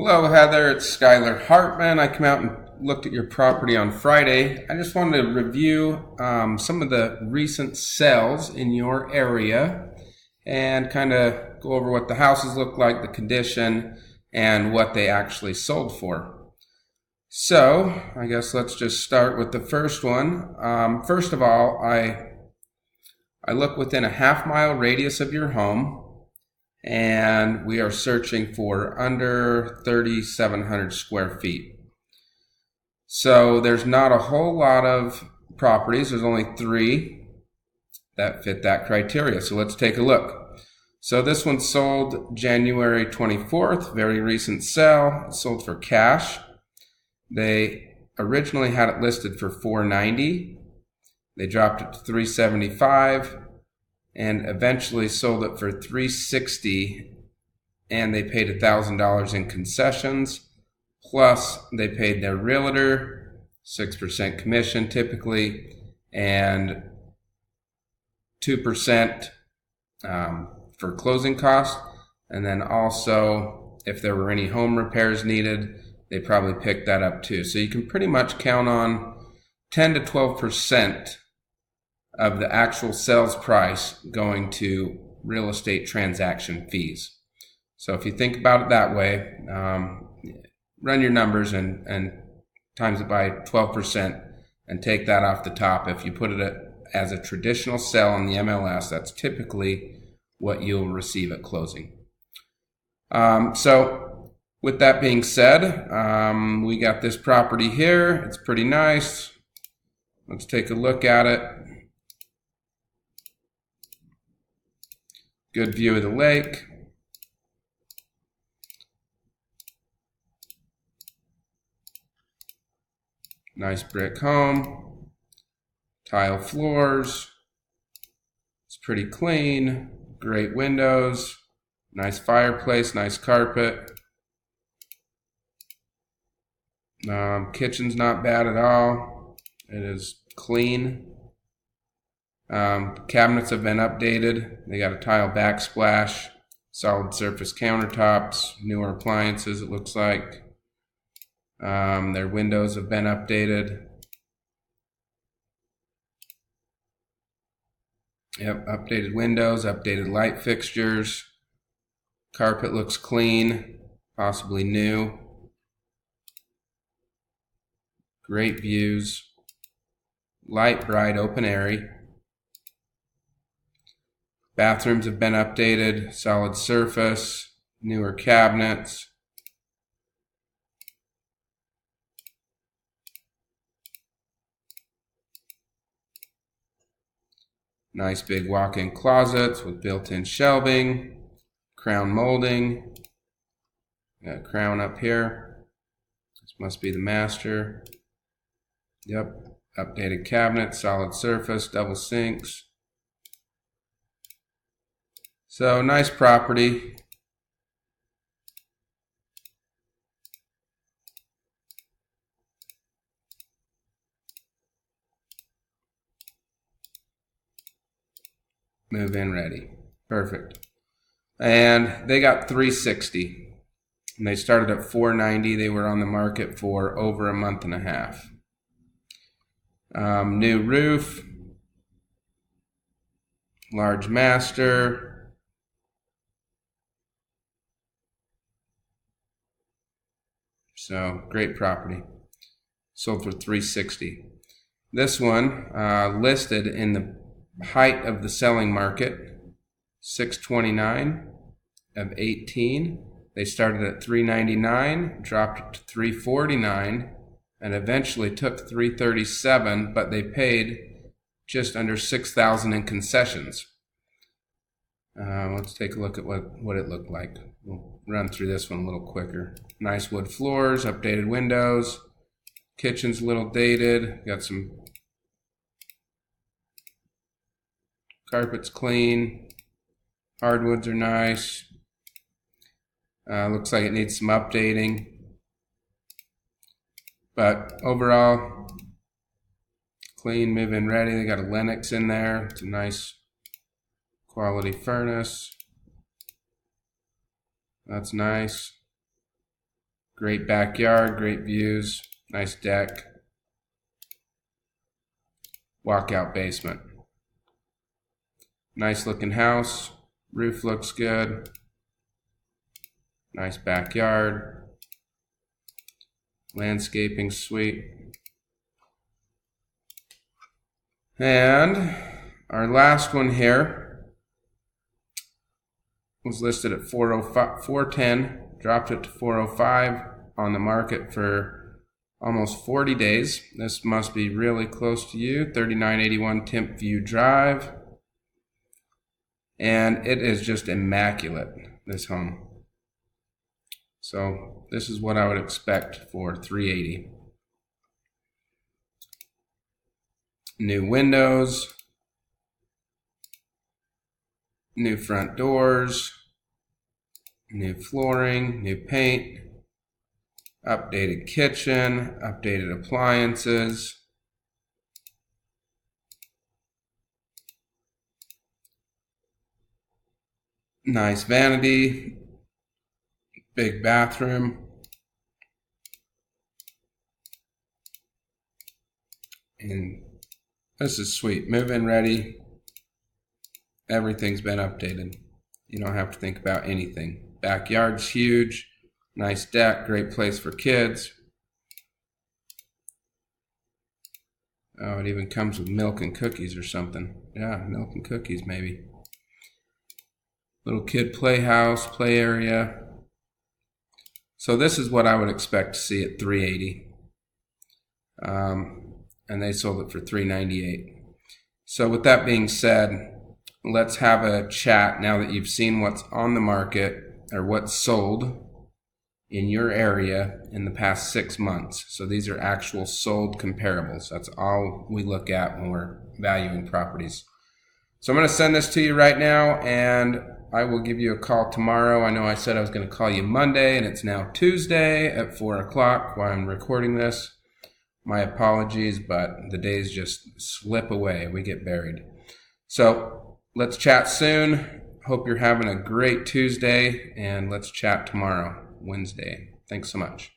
Hello, Heather. It's Skylar Hartman. I came out and looked at your property on Friday. I just wanted to review some of the recent sales in your area and kind of go over what the houses look like, the condition, and what they actually sold for. So, I guess let's just start with the first one. First of all, I look within a half-mile radius of your home, and we are searching for under 3,700 square feet. So there's not a whole lot of properties. There's only 3 that fit that criteria. So let's take a look. So this one sold January 24th, very recent sale. It sold for cash. They originally had it listed for $490. They dropped it to $375. And eventually sold it for $360, and they paid $1,000 in concessions, plus they paid their realtor 6% commission typically, and 2% for closing costs. And then also, if there were any home repairs needed, they probably picked that up too. So you can pretty much count on 10 to 12% of the actual sales price going to real estate transaction fees. So if you think about it that way, run your numbers and times it by 12% and take that off the top. If you put it as a traditional sale on the MLS, that's typically what you'll receive at closing. So with that being said, we got this property here. It's pretty nice. Let's take a look at it. Good view of the lake. Nice brick home. Tile floors. It's pretty clean. Great windows. Nice fireplace, nice carpet. Kitchen's not bad at all. It is clean. Cabinets have been updated. They got a tile backsplash, solid surface countertops, newer appliances it looks like. Their windows have been updated. Yep, updated windows, updated light fixtures. Carpet looks clean, possibly new. Great views. Light, bright, open airy. Bathrooms have been updated, solid surface, newer cabinets. Nice big walk-in closets with built-in shelving, crown molding. Got a crown up here. This must be the master. Yep, updated cabinet, solid surface, double sinks. So nice property. Move in ready. Perfect. And they got $360. And they started at $490. They were on the market for over a month and a half. New roof. Large master. So great property. Sold for $360. This one listed in the height of the selling market, $629 of 18. They started at $399, dropped it to $349, and eventually took $337, but they paid just under $6,000 in concessions. Let's take a look at what it looked like. We'll run through this one a little quicker. Nice wood floors, updated windows. Kitchen's a little dated. Got some carpets clean. Hardwoods are nice. Looks like it needs some updating. But overall, clean, move-in ready. They got a Lennox in there. It's a nice quality furnace. That's nice. Great backyard, great views, nice deck. Walkout basement. Nice looking house, roof looks good. Nice backyard. Landscaping sweet. And our last one here was listed at 410, dropped it to 405, on the market for almost 40 days. This must be really close to you. 3981 Timp View Drive. And it is just immaculate, this home. So this is what I would expect for 380. New windows, new front doors, new flooring, new paint, updated kitchen, updated appliances. Nice vanity, big bathroom. And this is sweet. Move-in ready. Everything's been updated. You don't have to think about anything. Backyard's huge. Nice deck. Great place for kids. Oh, it even comes with milk and cookies or something. Yeah, milk and cookies maybe. Little kid playhouse, play area. So this is what I would expect to see at 380. And they sold it for 398. So with that being said, let's have a chat now that you've seen what's on the market or what's sold in your area in the past 6 months. So these are actual sold comparables. That's all we look at when we're valuing properties. So I'm going to send this to you right now, and I will give you a call tomorrow. I know I said I was going to call you Monday, and it's now Tuesday at 4 o'clock while I'm recording this. My apologies, but the days just slip away. We get buried. So let's chat soon. Hope you're having a great Tuesday, and let's chat tomorrow, Wednesday. Thanks so much.